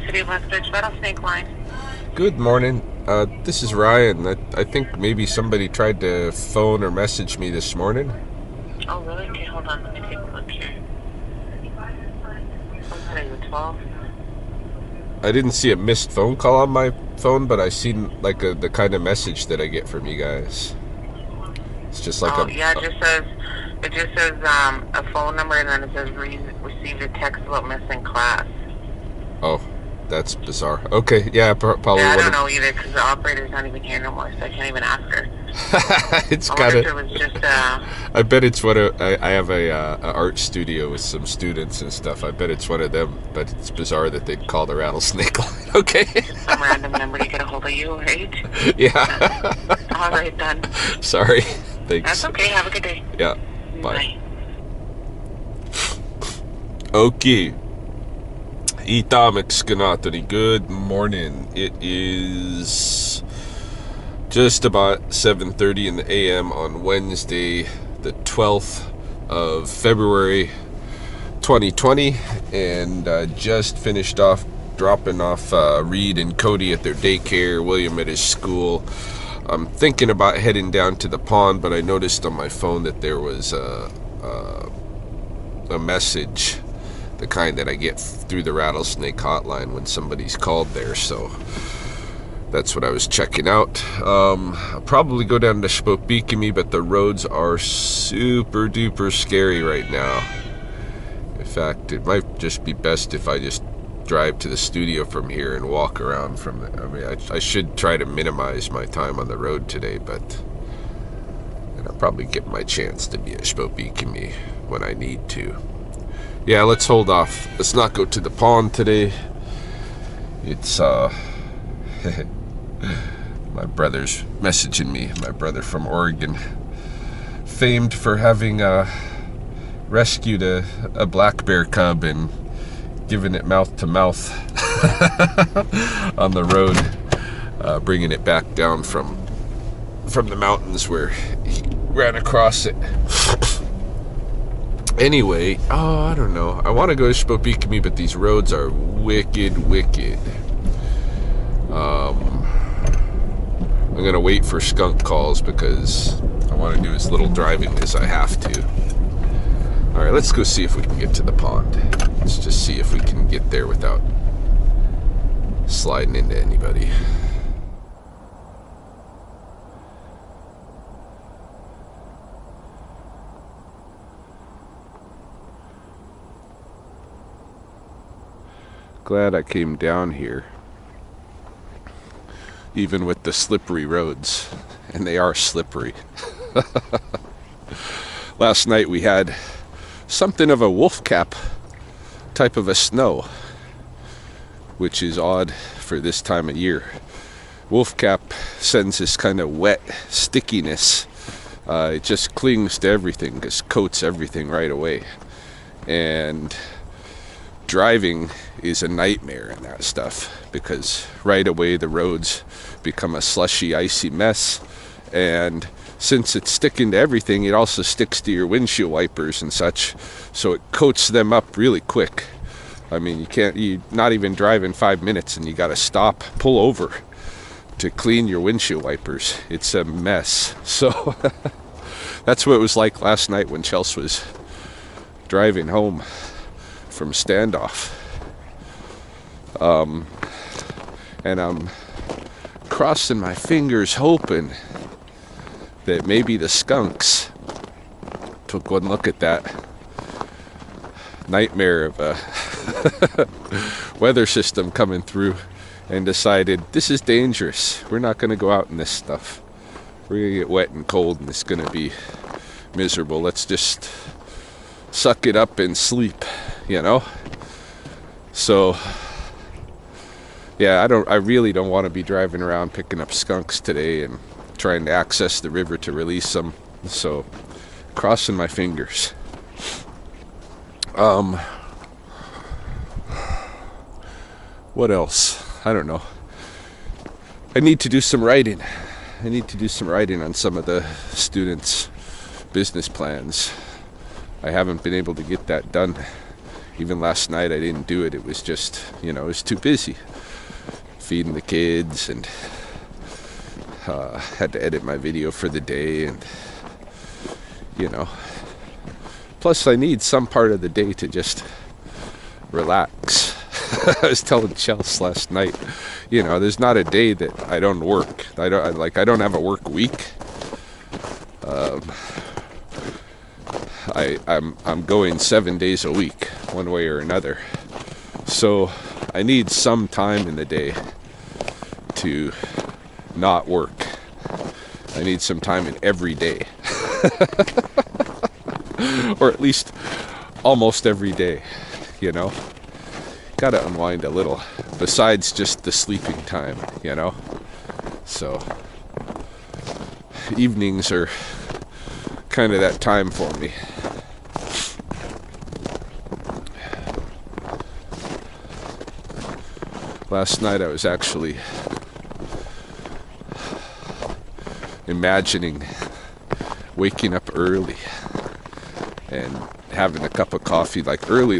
City of Westbridge, Rattlesnake Line. Good morning. This is Ryan. I think maybe somebody tried to phone or message me this morning. Oh, really? Okay, hold on. Let me take a look here. What are you, 12? I didn't see a missed phone call on my phone, but I seen like the kind of message that I get from you guys. It's just like Yeah, it just says a phone number, and then it says received a text about missing class. Oh, that's bizarre. Okay, yeah, probably. Yeah, I don't know either, because the operator's not even here no more, so I can't even ask her. It's I kind wonder of. if it was just, I bet it's I have a art studio with some students and stuff. I bet it's one of them, but it's bizarre that they'd call the rattlesnake line. Okay. just some random number to get a hold of you, right? Yeah. All right, then. Sorry. Thanks. That's okay. Have a good day. Yeah. Bye. Okay. Itamix Ganatani. Good morning. It is just about 7:30 in the a.m. on Wednesday, the 12th of February 2020, and just finished off dropping off Reed and Cody at their daycare, William at his school. I'm thinking about heading down to the pond, but I noticed on my phone that there was a message, the kind that I get through the rattlesnake hotline when somebody's called there, so that's what I was checking out. I'll probably go down to Spokane, but the roads are super duper scary right now. In fact, it might just be best if I just drive to the studio from here and walk around from the, I should try to minimize my time on the road today, but I'll probably get my chance to be at Spokane when I need to. Yeah, let's hold off. Let's not go to the pond today. It's my brother's messaging me, my brother from Oregon, famed for having rescued a black bear cub and giving it mouth to mouth on the road, bringing it back down from the mountains where he ran across it. Anyway, I don't know. I want to go to Spokane, but these roads are wicked. I'm gonna wait for skunk calls because I want to do as little driving as I have to. All right, let's go see if we can get to the pond. Let's just see if we can get there without sliding into anybody. Glad I came down here, even with the slippery roads, and they are slippery. Last night we had something of a wolf cap type of a snow, which is odd for this time of year. Wolf cap sends this kind of wet stickiness. It just clings to everything, just coats everything right away. And driving is a nightmare in that stuff because right away the roads become a slushy, icy mess. And since it's sticking to everything, it also sticks to your windshield wipers and such, so it coats them up really quick. I mean, you're not even driving 5 minutes and you gotta stop, pull over to clean your windshield wipers. It's a mess. So that's what it was like last night when Chelsea was driving home from standoff. And I'm crossing my fingers hoping that maybe the skunks took one look at that nightmare of a weather system coming through and decided this is dangerous. We're not going to go out in this stuff. We're going to get wet and cold and it's going to be miserable. Let's just suck it up and sleep, you know? So yeah, I really don't want to be driving around picking up skunks today and trying to access the river to release them. So, crossing my fingers. What else? I don't know. I need to do some writing. On some of the students' business plans. I haven't been able to get that done Even last night I didn't do it. It was just, it was too busy feeding the kids, and had to edit my video for the day, and plus I need some part of the day to just relax. I was telling Chelsea last night, there's not a day that I don't work. I don't have a work week. I'm going 7 days a week, one way or another. So I need some time in the day to not work. I need some time in every day. Or at least almost every day, Gotta unwind a little, besides just the sleeping time, So evenings are kind of that time for me. Last night I was actually imagining waking up early and having a cup of coffee, early,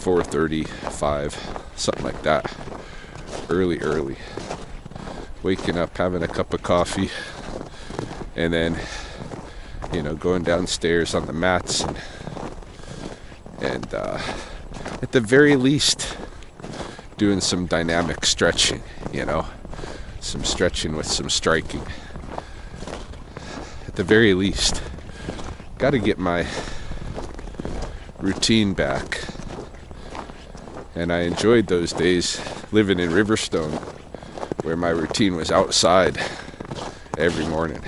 4:30, 5, something like that. Early. Waking up, having a cup of coffee, and then, going downstairs on the mats and at the very least, doing some dynamic stretching, some stretching with some striking. At the very least, got to get my routine back. And I enjoyed those days living in Riverstone, where my routine was outside every morning.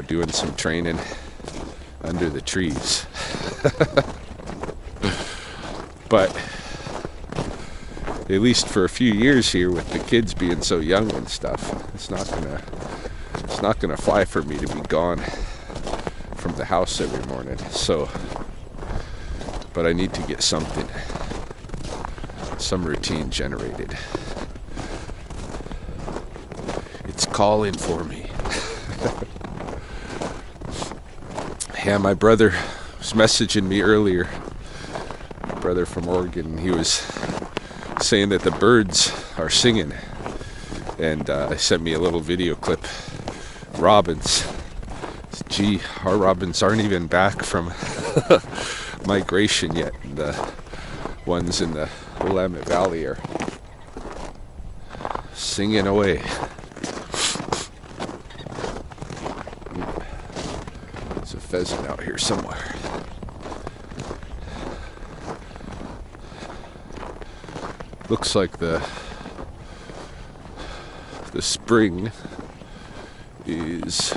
Doing some training under the trees. But at least for a few years here, with the kids being so young and stuff, it's not gonna fly for me to be gone from the house every morning. So, but I need to get some routine generated. It's calling for me. Yeah, my brother was messaging me earlier. My brother from Oregon. He was saying that the birds are singing, and sent me a little video clip. Robins. Gee, our robins aren't even back from migration yet. The ones in the Willamette Valley are singing away. There's a pheasant out here somewhere. Looks like the spring is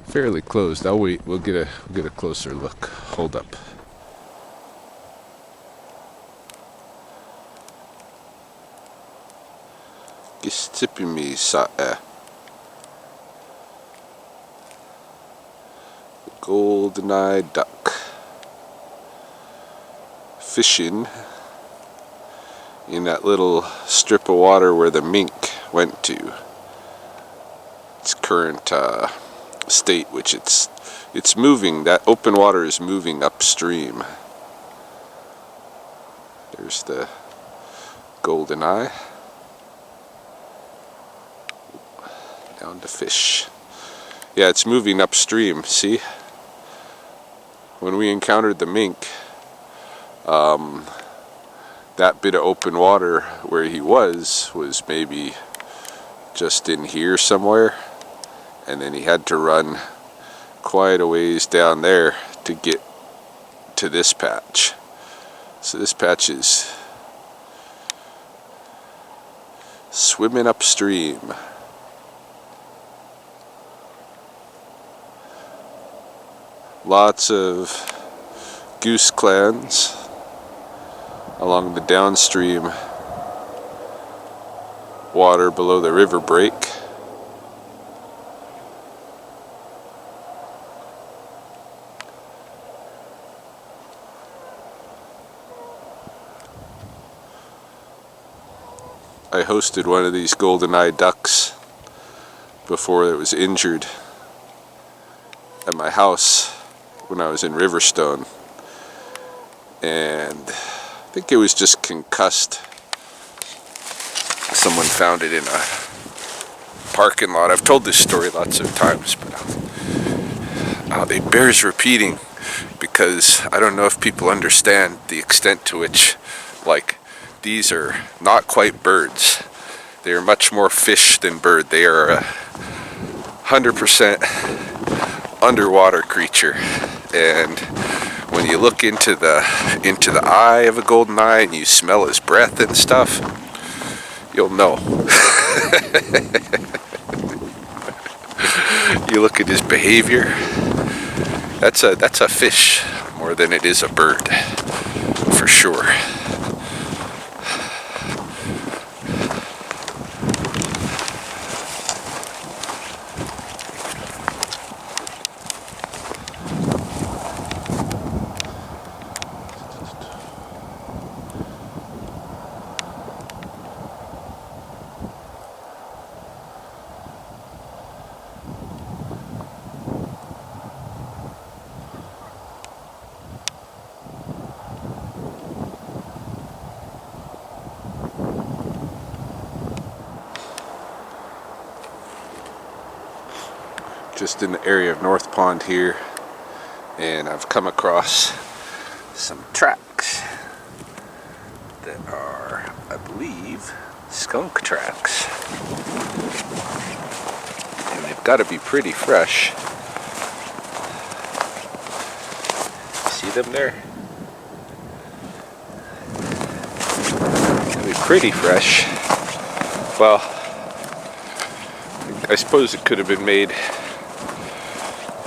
fairly closed. I'll wait. We'll get a closer look. Hold up. Gistipimi sa'e. Golden-eyed duck. Fishing in that little strip of water where the mink went to. Its current state, which it's moving. That open water is moving upstream. There's the golden-eye. Down to fish. Yeah, it's moving upstream. See? When we encountered the mink, that bit of open water where he was maybe just in here somewhere, and then he had to run quite a ways down there to get to this patch. So this patch is swimming upstream. Lots of goose clans along the downstream water below the river break. I hosted one of these golden-eyed ducks before it was injured. at my house when I was in Riverstone, and I think it was just concussed. Someone found it in a parking lot. I've told this story lots of times, but it bears repeating, because I don't know if people understand the extent to which, like, these are not quite birds. They are much more fish than bird. They are a 100% underwater creature, and when you look into the eye of a goldeneye and you smell his breath and stuff, you'll know. You look at his behavior. That's a fish more than it is a bird, for sure. Just in the area of North Pond here, and I've come across some tracks that are, I believe, skunk tracks, and they've got to be pretty fresh. See them there? They'll be pretty fresh. Well, I suppose it could have been made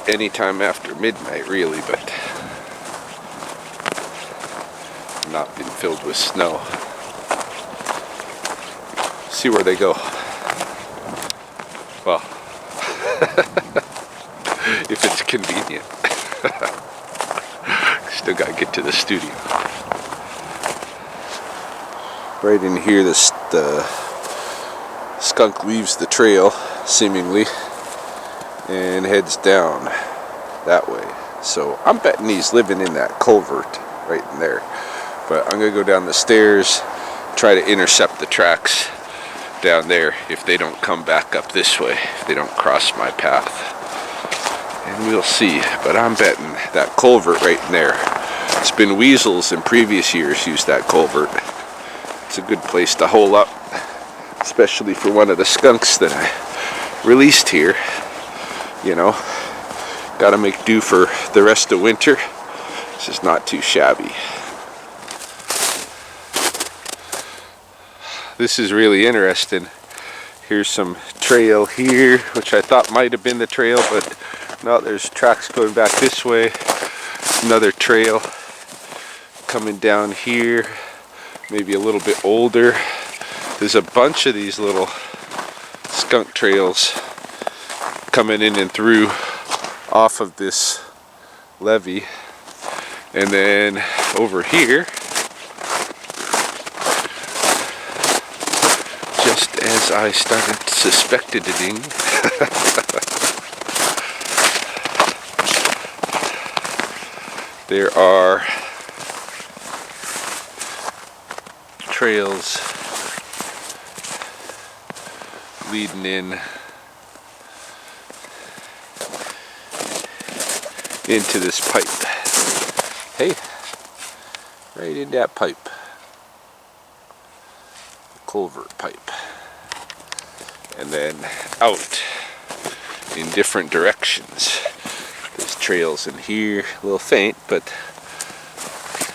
anytime after midnight, really, but not been filled with snow. See where they go. Well, if it's convenient. Still gotta get to the studio. Right in here, the skunk leaves the trail, seemingly, and heads down that way. So I'm betting he's living in that culvert right in there. But I'm gonna go down the stairs, try to intercept the tracks down there if they don't come back up this way, if they don't cross my path. And we'll see. But I'm betting that culvert right in there. It's been weasels in previous years used that culvert. It's a good place to hole up, especially for one of the skunks that I released here. You know, gotta make do for the rest of winter. This is not too shabby. This is really interesting. Here's some trail here, which I thought might have been the trail, but no, there's tracks going back this way. Another trail coming down here, maybe a little bit older. There's a bunch of these little skunk trails coming in and through off of this levee. And then over here, just as I started suspecting, there are trails leading in into this pipe. Hey, right in that pipe. Culvert pipe. And then out in different directions. There's trails in here, a little faint, but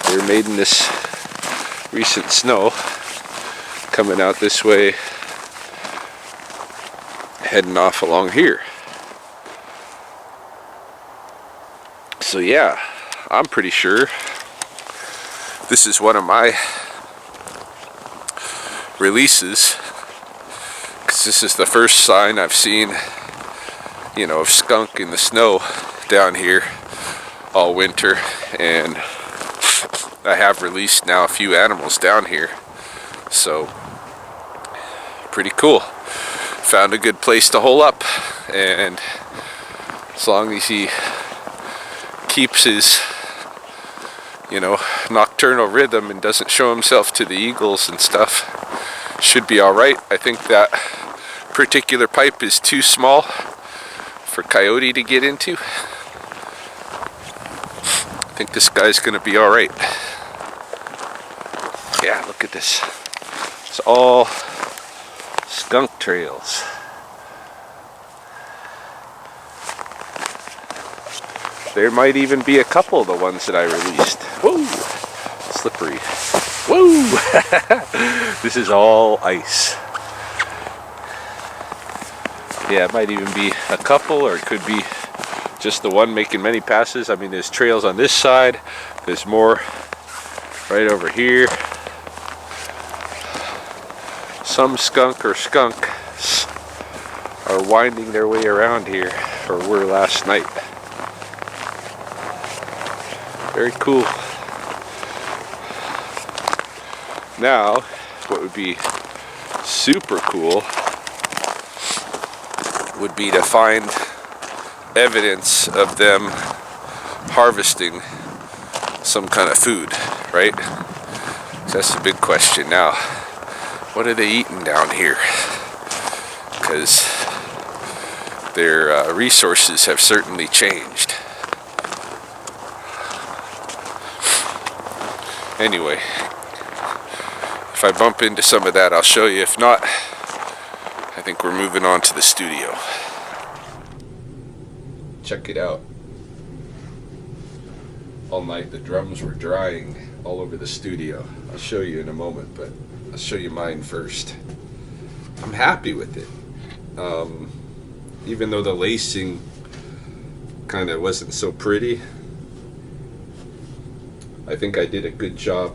they're made in this recent snow. Coming out this way, heading off along here. So yeah, I'm pretty sure this is one of my releases, because this is the first sign I've seen, you know, of skunk in the snow down here all winter, and I have released now a few animals down here, so pretty cool. Found a good place to hole up, and As long as he keeps his, nocturnal rhythm and doesn't show himself to the eagles and stuff, should be alright. I think that particular pipe is too small for Coyote to get into. I think this guy's gonna be alright. Yeah, look at this. It's all skunk trails. There might even be a couple of the ones that I released. Whoa! Slippery. Whoa! This is all ice. Yeah, it might even be a couple, or it could be just the one making many passes. I mean, there's trails on this side. There's more right over here. Some skunk or skunks are winding their way around here, or were last night. Very cool. Now, what would be super cool would be to find evidence of them harvesting some kind of food, right? So that's the big question now. What are they eating down here? Because their resources have certainly changed. Anyway, if I bump into some of that, I'll show you. If not, I think we're moving on to the studio. Check it out. All night the drums were drying all over the studio. I'll show you in a moment, but I'll show you mine first. I'm happy with it. Even though the lacing kind of wasn't so pretty, I think I did a good job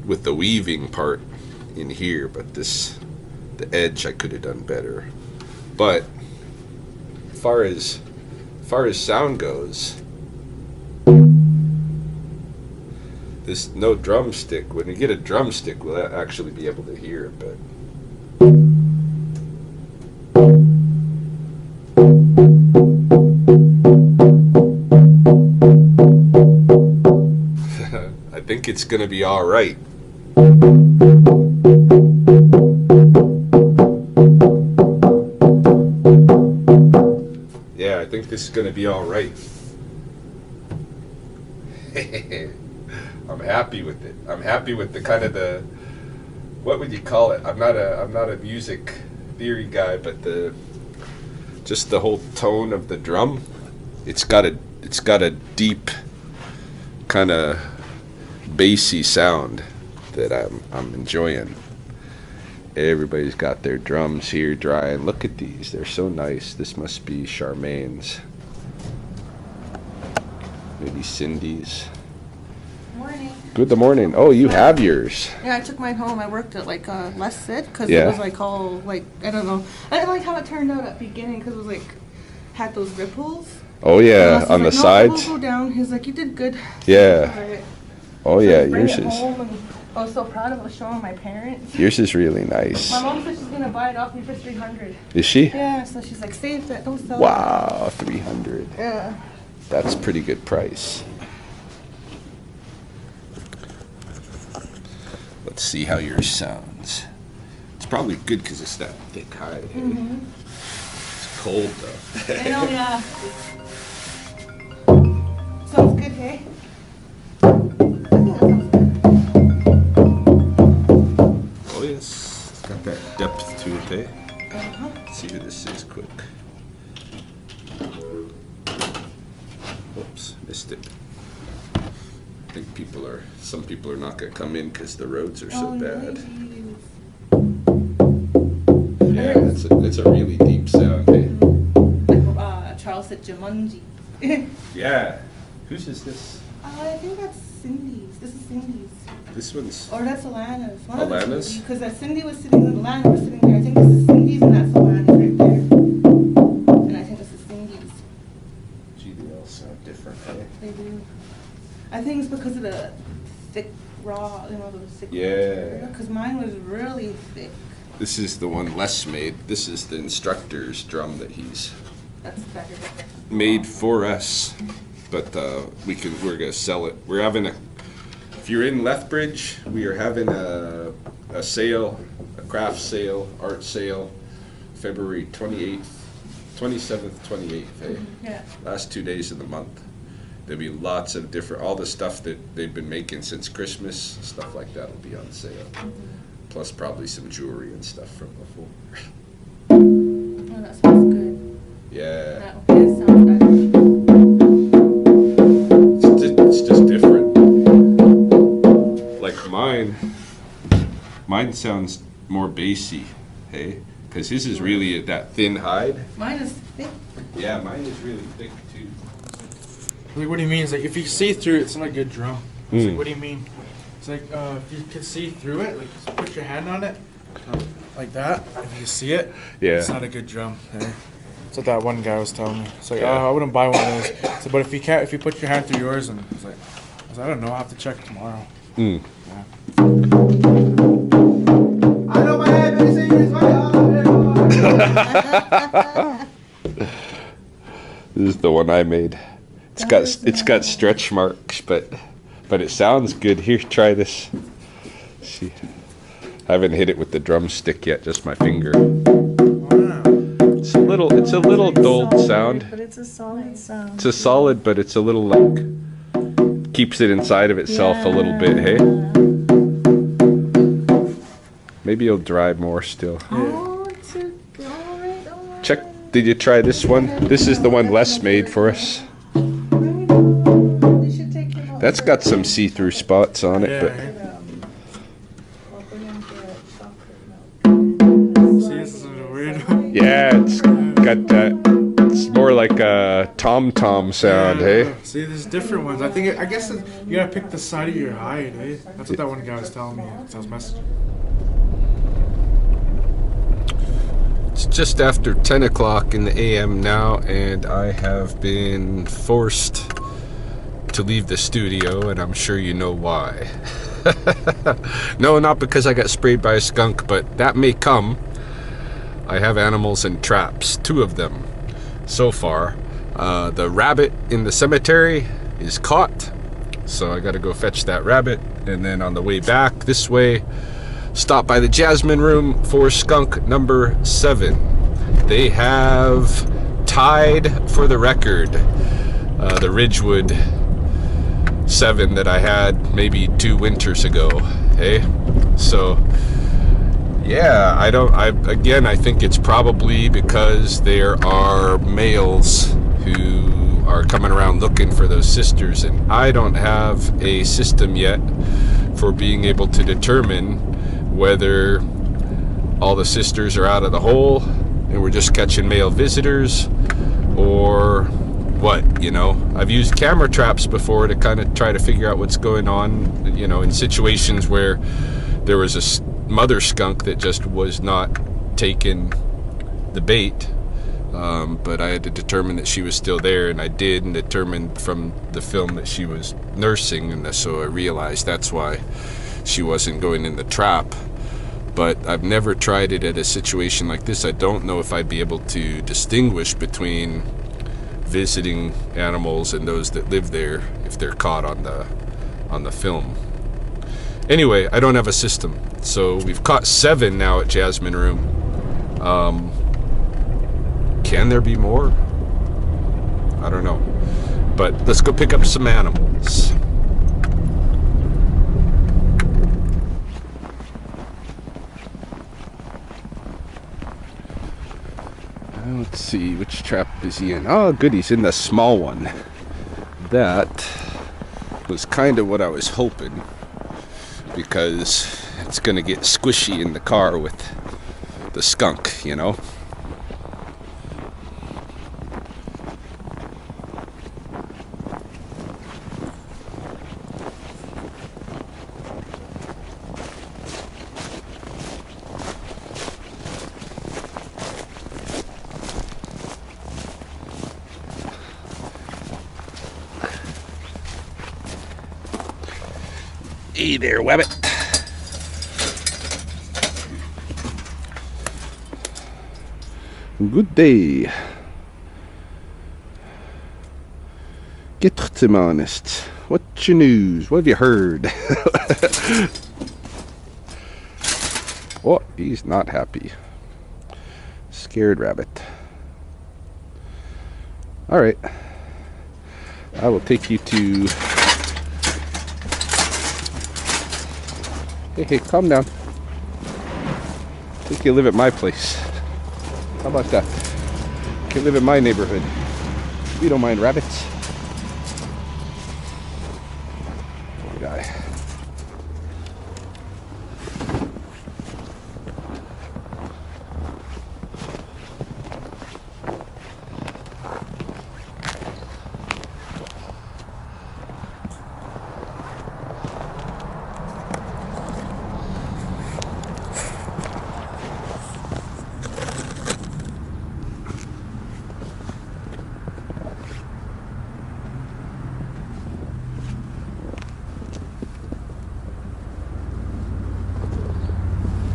with the weaving part in here, but the edge I could have done better. But as far as sound goes, this no drumstick. When you get a drumstick, we'll actually be able to hear it, but I think it's gonna be all right. Yeah, I think this is gonna be all right. I'm happy with it. I'm happy with the kind of what would you call it? I'm not a music theory guy, but just the whole tone of the drum. It's got a deep kind of bassy sound that I'm enjoying. Everybody's got their drums here drying. Look at these. They're so nice. This must be Charmaine's. Maybe Cindy's. Morning. Good morning. Oh, you have yours. Yeah, I took mine home. I worked at like less sit because Yeah. it was like all like I don't know. I didn't like how it turned out at the beginning because it was like had those ripples. Oh And yeah, Les on the was like, sides. No, we'll go down. He's like, you did good. Yeah. Oh So yeah, I bring yours it is home and I was so proud of it. I was showing my parents. yours is really nice. My mom said she's gonna buy it off me for $300. Is she? Yeah, so she's like, save that, don't sell it. Wow, 300. Yeah. That's a pretty good price. Let's see how yours sounds. It's probably good because it's that thick hide. Hey? Mm-hmm. It's cold though. I know, yeah. Sounds good, hey? Oh yes, it's got that depth to it, eh? Uh-huh. Let's see who this is quick. Oops, missed it. I think some people are not gonna come in because the roads are so bad. Yeah, it's a really deep sound, eh? Charles said Jumanji. Yeah. Whose is this? I think that's Cindy's. This is Cindy's. This one's. Or that's Alana's. Alana's? Because that Cindy was sitting there, Alana was sitting there. I think this is Cindy's and that's Alana's right there. And I think this is Cindy's. Gee, they all sound different, eh? They do. I think it's because of the thick raw, the thick Yeah. Because mine was really thick. This is the one Les made. This is the instructor's drum that he's That's better. made for us, but we're gonna sell it. We're having if you're in Lethbridge, we are having a sale, a craft sale, art sale, February 28th, 27th, 28th, eh? Yeah. Last 2 days of the month. There'll be lots of all the stuff that they've been making since Christmas, stuff like that will be on sale. Plus probably some jewelry and stuff from before. Oh, that smells good. Yeah. That does sound better. It's just different. Like mine sounds more bassy, hey? Because his is really that thin hide. Mine is thick. Yeah, mine is really thick too. Like, what do you mean? It's like, if you see through it, it's not a good drum. It's like, what do you mean? It's like, if you can see through it, like, just put your hand on it, like that. If you see it, Yeah. it's not a good drum. Hey? That's what that one guy was telling me. It's like, Yeah. oh, I wouldn't buy one of those. So, but if you can't, if you put your hand through yours, and it's like, I don't know, I'll have to check tomorrow. Mm. Yeah. I know my head, but it's This is the one I made. It's got stretch marks, but it sounds good. Here, try this. See, I haven't hit it with the drumstick yet, just my finger. Wow. It's a little dulled sound. But it's a solid sound. It's a solid, but it's a little like keeps it inside of itself a little bit. Hey, maybe it'll dry more still. Oh, it's a, all right. Check. Did you try this one? This is the one Les made for us. We should take him out. That's got some see-through spots on it, Yeah. but We'll bring him to chocolate milk. See, this is a weird. yeah, it's got that. It's more like a tom-tom sound, hey? See, there's different ones. I guess you gotta pick the side of your hide, eh? That's what that one guy was telling me. That was messaging. It's just after 10 o'clock in the AM now, and I have been forced to leave the studio, and I'm sure you know why. No, not because I got sprayed by a skunk, but that may come. I have animals in traps, 2 of them so far. The rabbit in the cemetery is caught, so I gotta go fetch that rabbit, and then on the way back this way, stop by the Jasmine Room for skunk number 7. They have tied for the record the Ridgewood 7 that I had maybe 2 winters ago. Hey, so yeah, I think it's probably because there are males who are coming around looking for those sisters, and I don't have a system yet for being able to determine whether all the sisters are out of the hole and we're just catching male visitors, or what, you know. I've used camera traps before to kind of try to figure out what's going on, you know, in situations where there was a mother skunk that just was not taking the bait, but I had to determine that she was still there, and I did, and determined from the film that she was nursing, and so I realized that's why she wasn't going in the trap. But I've never tried it at a situation like this. I don't know if I'd be able to distinguish between visiting animals and those that live there if they're caught on the film. Anyway, I don't have a system. So we've caught 7 now at Jasmine Room. Can there be more? I don't know. But let's go pick up some animals. Let's see, which trap is he in? Oh, good, he's in the small one. That was kind of what I was hoping, because it's going to get squishy in the car with the skunk, you know? Hey there, Wabbit. Good day. Get them honest. What's your news? What have you heard? Oh, he's not happy. Scared rabbit. Alright. I will take you to... Hey, calm down. Think you live at my place. How about that? You can live in my neighborhood. We don't mind rabbits. Poor guy.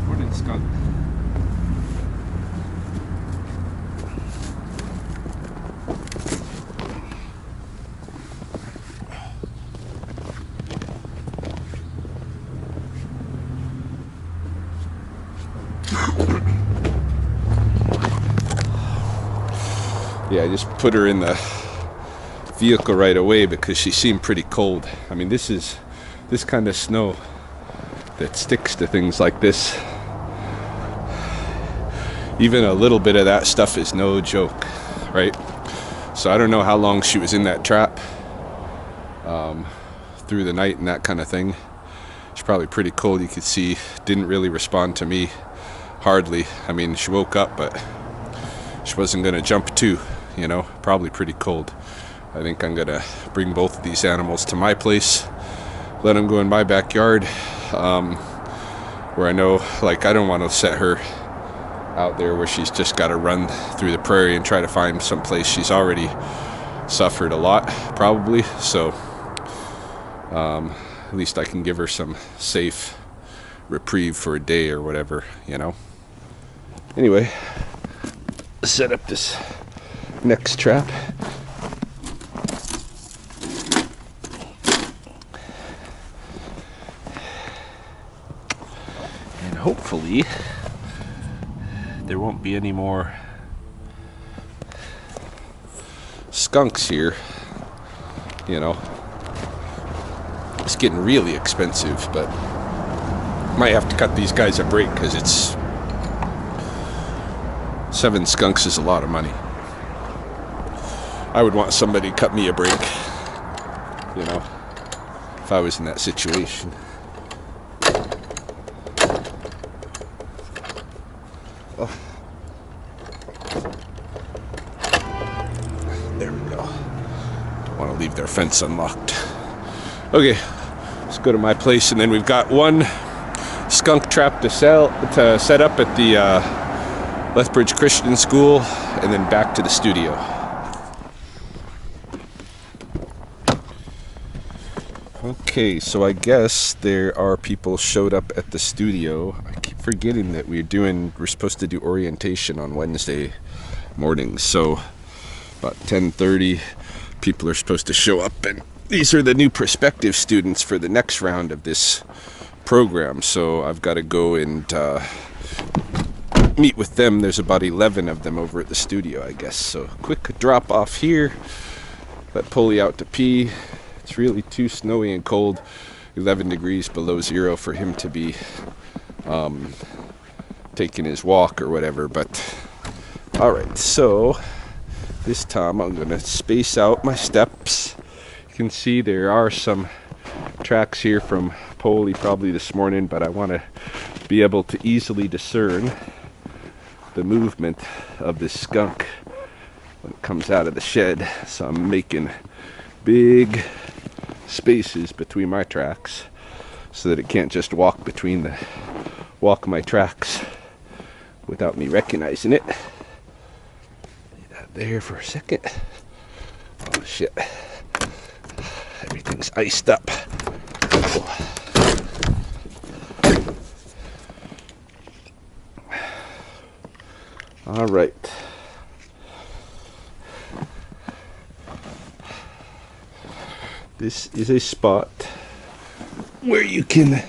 Morning, skunk. Yeah, I just put her in the vehicle right away because she seemed pretty cold. I mean, this kind of snow that sticks to things like this. Even a little bit of that stuff is no joke, right? So I don't know how long she was in that trap through the night and that kind of thing. She's probably pretty cold. You could see, didn't really respond to me, hardly. I mean, she woke up, but she wasn't gonna jump too, you know, probably pretty cold. I think I'm gonna bring both of these animals to my place, let them go in my backyard, where I know, like, I don't want to set her out there where she's just got to run through the prairie and try to find some place. She's already suffered a lot, probably, so at least I can give her some safe reprieve for a day or whatever, you know. Anyway, set up this next trap. And hopefully there won't be any more skunks here, you know. It's getting really expensive, but might have to cut these guys a break because it's 7 skunks is a lot of money. I would want somebody to cut me a break, you know, if I was in that situation. Oh. There we go. Don't want to leave their fence unlocked. Okay, let's go to my place, and then we've got one skunk trap to set up at the Lethbridge Christian School, and then back to the studio. Okay, so I guess there are people showed up at the studio. I keep forgetting that we're supposed to do orientation on Wednesday mornings. So about 10:30, people are supposed to show up, and these are the new prospective students for the next round of this program. So I've got to go and meet with them. There's about 11 of them over at the studio, I guess. So quick drop off here. Let Polly out to pee. It's really too snowy and cold, 11 degrees below zero for him to be taking his walk or whatever. But all right, so this time I'm going to space out my steps. You can see there are some tracks here from Polly probably this morning, but I want to be able to easily discern the movement of this skunk when it comes out of the shed. So I'm making big spaces between my tracks so that it can't just walk my tracks without me recognizing it. Leave that there for a second. Oh shit, everything's iced up. All right. This is a spot where you can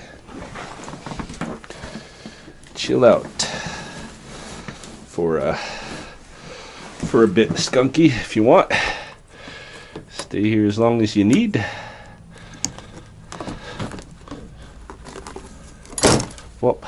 chill out for a bit skunky if you want. Stay here as long as you need. Well,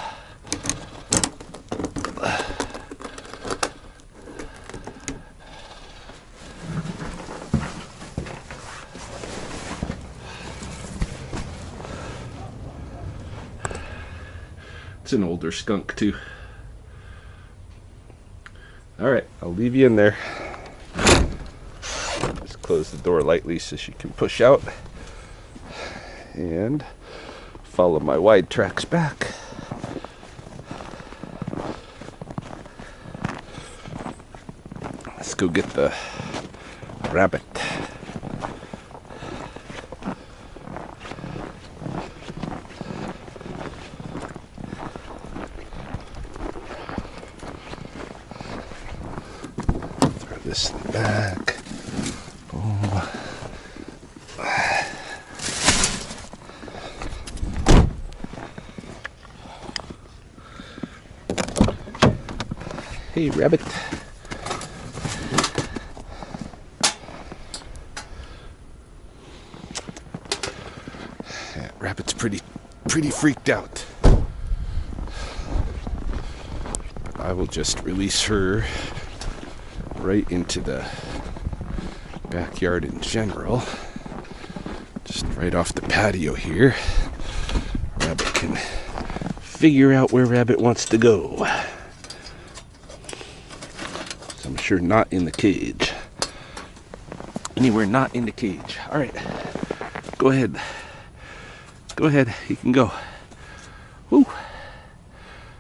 it's an older skunk too. Alright, I'll leave you in there. Just close the door lightly so she can push out. And follow my wide tracks back. Let's go get the rabbit. Throw this in the back. Boom. Hey, rabbit. Yeah, rabbit's pretty freaked out. I will just release her right into the backyard in general. Just right off the patio here. Rabbit can figure out where rabbit wants to go. So I'm sure not in the cage. Anywhere not in the cage. All right, go ahead. Go ahead, you can go. Woo!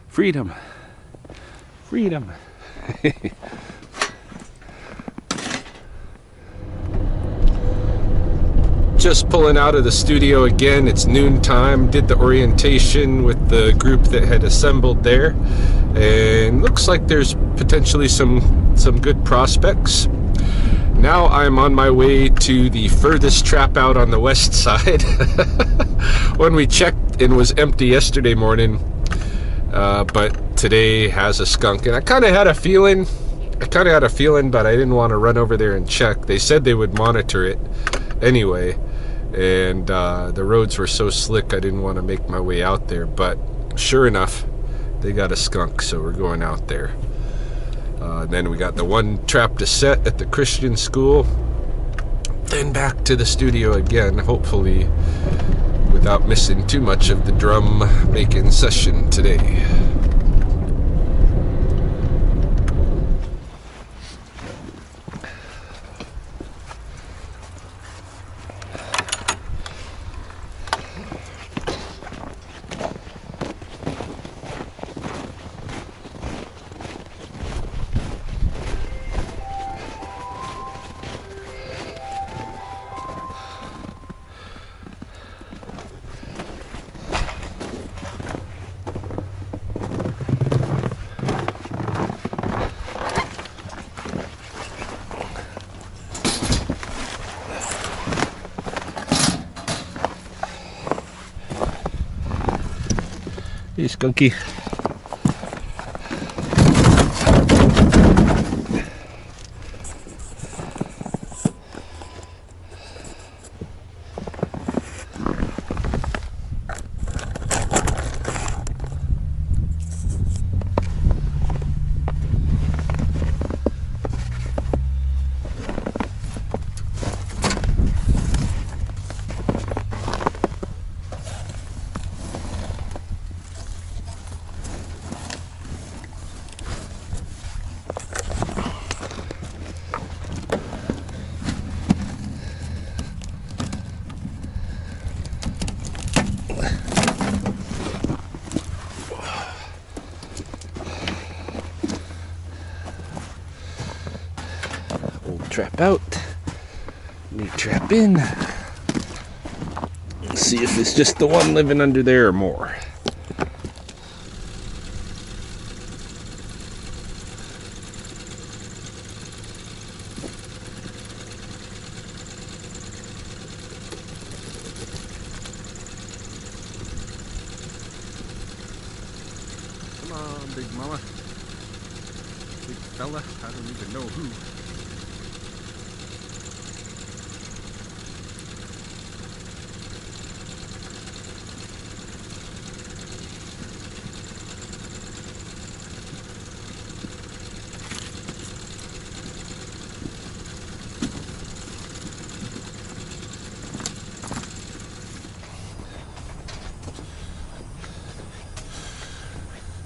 Freedom. Freedom. Just pulling out of the studio again. It's noontime. Did the orientation with the group that had assembled there, and looks like there's potentially some good prospects. Now I'm on my way to the furthest trap out on the west side. When we checked, it was empty yesterday morning, but today has a skunk, and I kind of had a feeling, but I didn't want to run over there and check. They said they would monitor it anyway, and the roads were so slick I didn't want to make my way out there, but sure enough, they got a skunk, so we're going out there. Then we got the one trap to set at the Christian school, then back to the studio again, hopefully without missing too much of the drum making session today. Hey, Skunky. Trap out, new trap in. See if it's just the one living under there or more. Come on, big mama. Big fella, I don't even know who.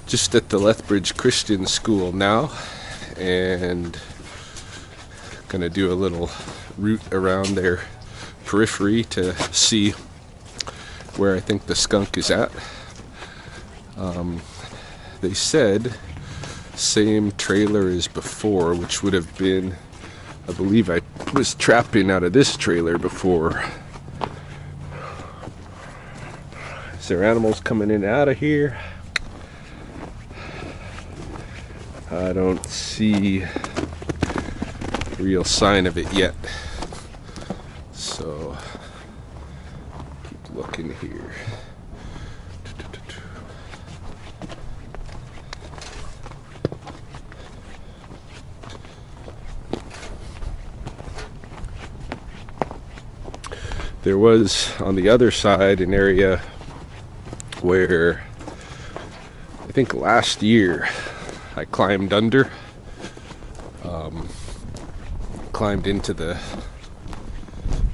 Just at the Lethbridge Christian School now, and gonna do a little route around their periphery to see where I think the skunk is at. They said same trailer as before, which would have been, I believe I was trapping out of this trailer before. Is there animals coming in and out of here? I don't see real sign of it yet, so keep looking here. There was on the other side an area where I think last year I climbed under, climbed into the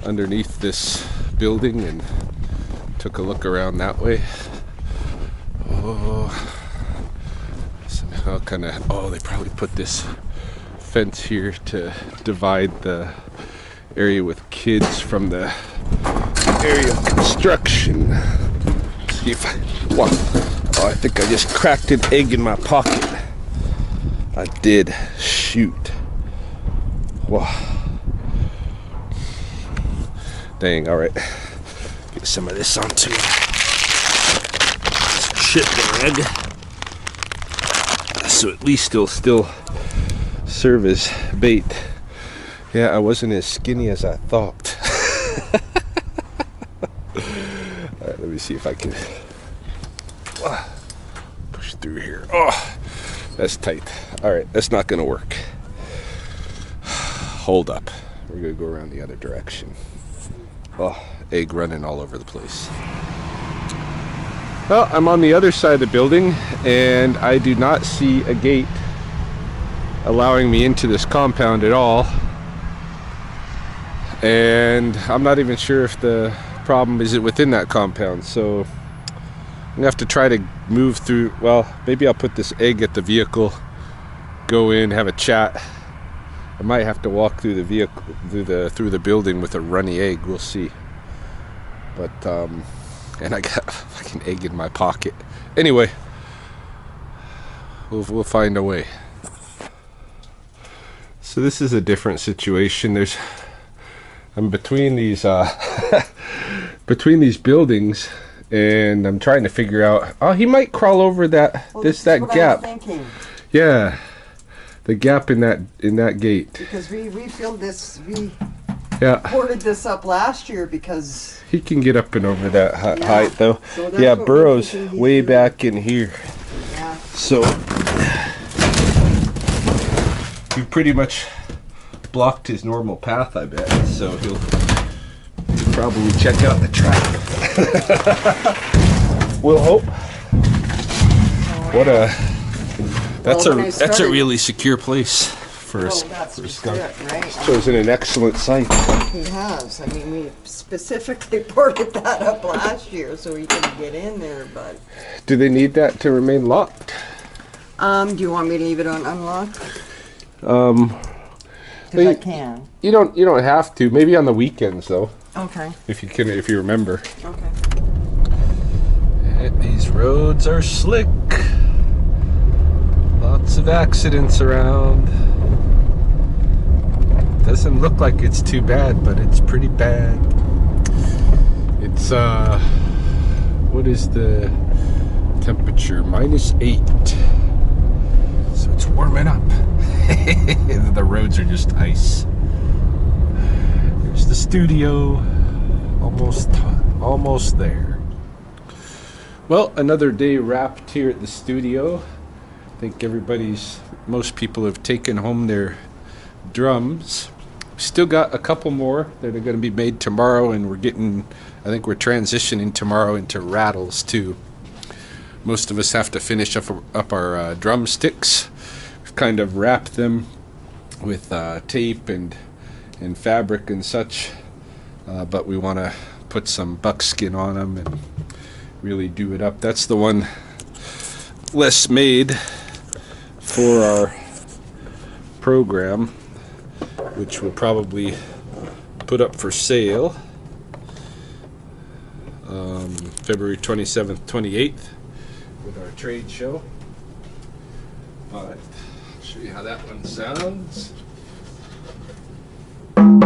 underneath this building and took a look around that way. Oh, somehow kind of, oh, they probably put this fence here to divide the area with kids from the area of construction. Let's see if I, wow, oh, I think I just cracked an egg in my pocket. I did. Shoot. Wow. Dang, alright. Get some of this onto this shit bag. So at least it'll still serve as bait. Yeah, I wasn't as skinny as I thought. Alright, let me see if I can push through here. Oh, that's tight. Alright, that's not gonna work. Hold up. We're gonna go around the other direction. Oh, egg running all over the place. Well, I'm on the other side of the building and I do not see a gate allowing me into this compound at all. And I'm not even sure if the problem is it within that compound, so I'm gonna have to try to move through. Well, maybe I'll put this egg at the vehicle, go in, have a chat. I might have to walk through the vehicle, through the building with a runny egg. We'll see. But and I got a fucking egg in my pocket. Anyway, we'll find a way. So this is a different situation. I'm between these between these buildings, and I'm trying to figure out. Oh, he might crawl over that that gap. Yeah, the gap in that gate. Because we filled this. Yeah. Boarded this up last year because he can get up and over that height though. So yeah, burrows way back in here. Yeah. So he pretty much blocked his normal path, I bet. So he'll probably check out the trap. We'll hope. What a that's a really secure place for a skunk. Right? He's chosen an excellent site. He has. I mean, we specifically boarded that up last year so he could get in there. But do they need that to remain locked? do you want me to leave it on unlocked? Because I can. You don't have to. Maybe on the weekends though. Okay. If you remember. Okay. These roads are slick. Lots of accidents around. Doesn't look like it's too bad, but it's pretty bad. It's what is the temperature? -8. So it's warming up. The roads are just ice. There's the studio. Almost there. Well, another day wrapped here at the studio. think most people have taken home their drums. Still got a couple more that are going to be made tomorrow, and I think we're transitioning tomorrow into rattles too. Most of us have to finish up our drumsticks. We've kind of wrapped them with tape and fabric and such, but we want to put some buckskin on them and really do it up. That's the one Les made for our program, which we'll probably put up for sale February 27th, 28th with our trade show. But I'll show you how that one sounds. And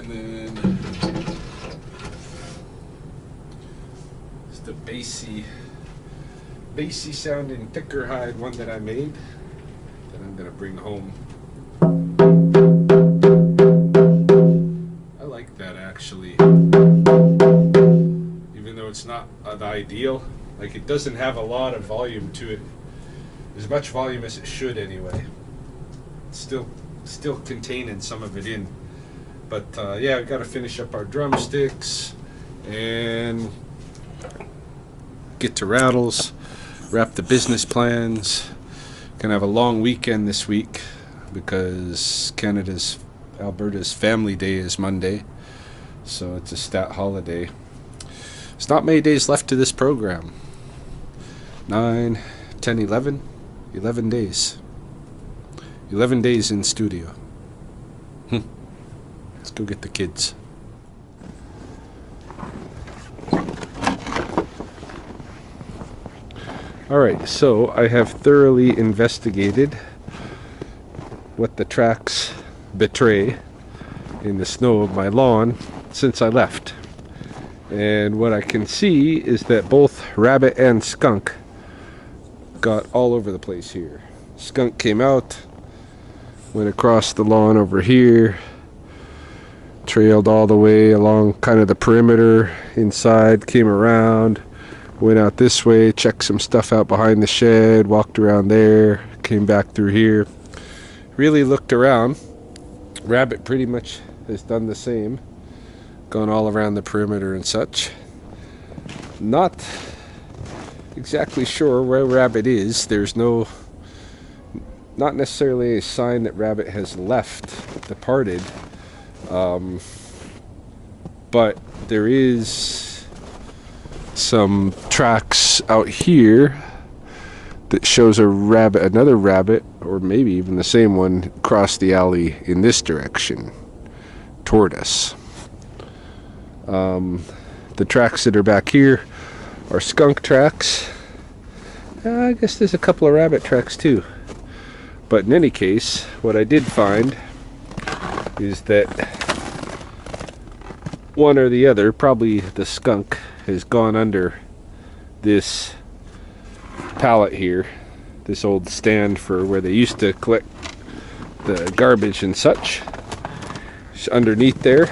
then it's the bassy sounding thicker hide one that I made that I'm gonna bring home. I like that actually, even though it's not the ideal. Like, it doesn't have a lot of volume to it, as much volume as it should anyway. It's still containing some of it in. But yeah, we've got to finish up our drumsticks and get to rattles, wrap the business plans. Gonna have a long weekend this week because Alberta's Family Day is Monday, so it's a stat holiday. There's not many days left to this program. 9, 10, 11 days. 11 days in studio. Let's go get the kids. Alright, so I have thoroughly investigated what the tracks betray in the snow of my lawn since I left. And what I can see is that both rabbit and skunk got all over the place here. Skunk came out, went across the lawn over here, trailed all the way along kind of the perimeter inside, came around, went out this way, checked some stuff out behind the shed, walked around there, came back through here, really looked around. Rabbit pretty much has done the same, gone all around the perimeter and such. Not exactly sure where Rabbit is. There's not necessarily a sign that Rabbit has departed, but there is some tracks out here that shows another rabbit, or maybe even the same one, cross the alley in this direction toward us. The tracks that are back here are skunk tracks. I guess there's a couple of rabbit tracks too. But in any case, what I did find is that one or the other, probably the skunk, has gone under this pallet here, this old stand for where they used to collect the garbage and such. It's underneath there,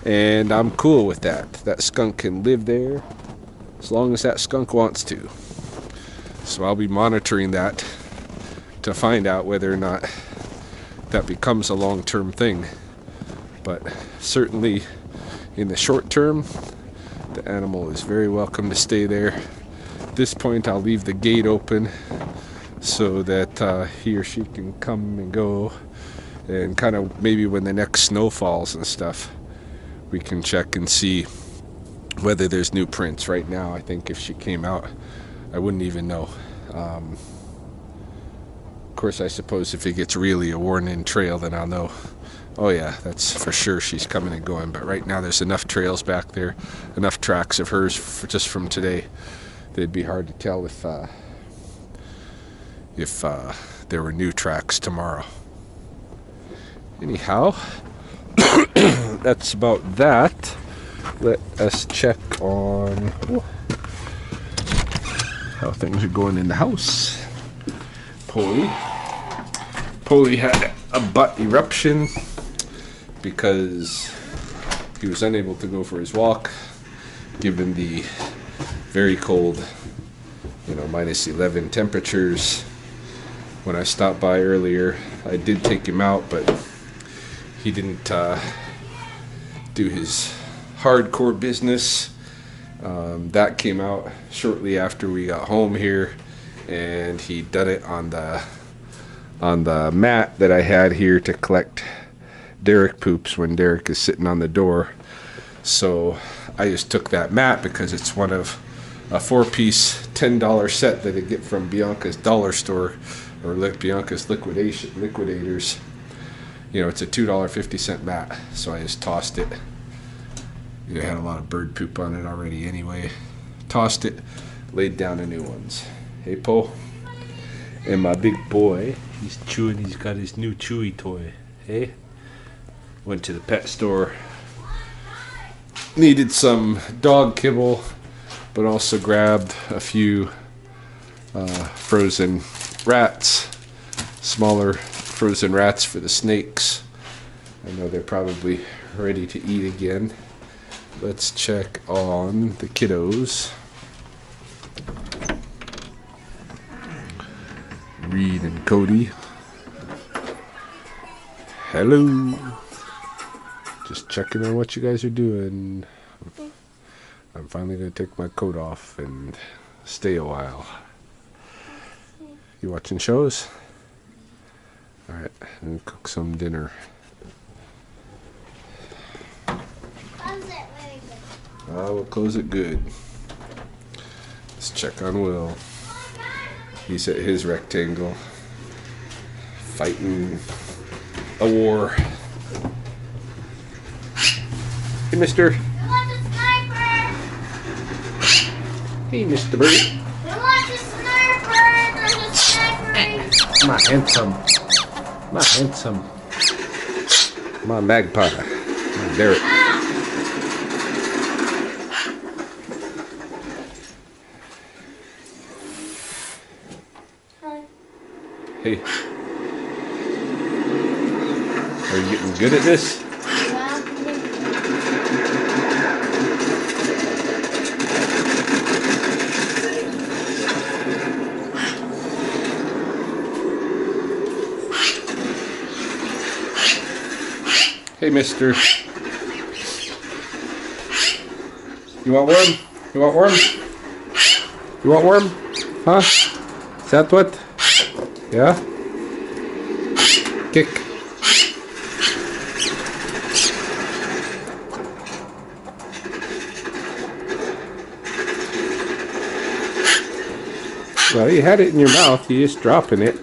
and I'm cool with that. That skunk can live there as long as that skunk wants to. So I'll be monitoring that to find out whether or not that becomes a long-term thing. But certainly in the short term, the animal is very welcome to stay there. At this point, I'll leave the gate open so that he or she can come and go, and kind of maybe when the next snow falls and stuff, we can check and see whether there's new prints. Right now, I think if she came out, I wouldn't even know. Of course, I suppose if it gets really a worn-in trail, then I'll know. Oh yeah, that's for sure she's coming and going. But right now, there's enough trails back there, enough tracks of hers just from today. They'd be hard to tell if there were new tracks tomorrow. Anyhow, that's about that. Let us check on how things are going in the house. Polly had a butt eruption because he was unable to go for his walk given the very cold, minus 11 temperatures. When I stopped by earlier, I did take him out, but he didn't do his hardcore business. That came out shortly after we got home here, and he done it on the mat that I had here to collect Derek poops when Derek is sitting on the door. So I just took that mat because it's one of a 4-piece $10 set that I get from Bianca's dollar store, or Bianca's liquidators. It's a $2.50 mat, so I just tossed it. It had a lot of bird poop on it already anyway. Tossed it, laid down the new ones. Hey, Poe. And my big boy, he's chewing, he's got his new Chewy toy. Hey? Went to the pet store. Needed some dog kibble, but also grabbed a few frozen rats. Smaller frozen rats for the snakes. I know they're probably ready to eat again. Let's check on the kiddos. Reed and Cody. Hello. Just checking on what you guys are doing. I'm finally going to take my coat off and stay a while. You watching shows? Alright, I'm going to cook some dinner. We'll close it good. Let's check on Will. He's at his rectangle, fighting a war. Hey, mister. I want the sniper! Hey, Mr. Bird. I want the sniper! There's a sniper! My handsome. My handsome. My magpie. My Derek. Hey. Are you getting good at this? Hey, mister. You want worm? You want worm? You want worm? Huh? Is that what? Yeah? Kick. Well, you had it in your mouth. You're just dropping it.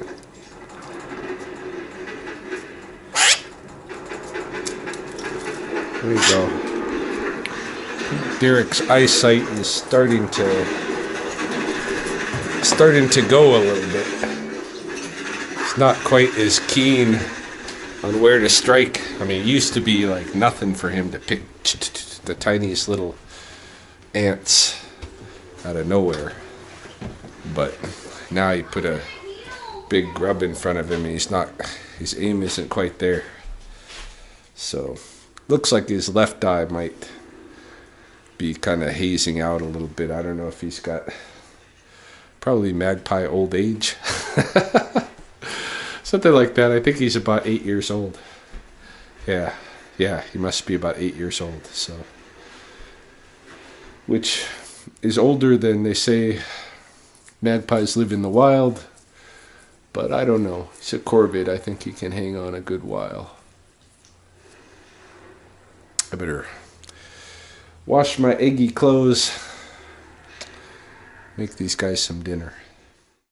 There you go. Derek's eyesight is starting to go a little bit. It's not quite as keen on where to strike. I mean, it used to be like nothing for him to pick the tiniest little ants out of nowhere. But now you put a big grub in front of him, and his aim isn't quite there. So looks like his left eye might be kind of hazing out a little bit. I don't know if he's got probably magpie old age. Something like that. I think he's about 8 years old. Yeah, he must be about 8 years old. So, which is older than they say magpies live in the wild. But I don't know. He's a corvid. I think he can hang on a good while. I better wash my eggy clothes. Make these guys some dinner.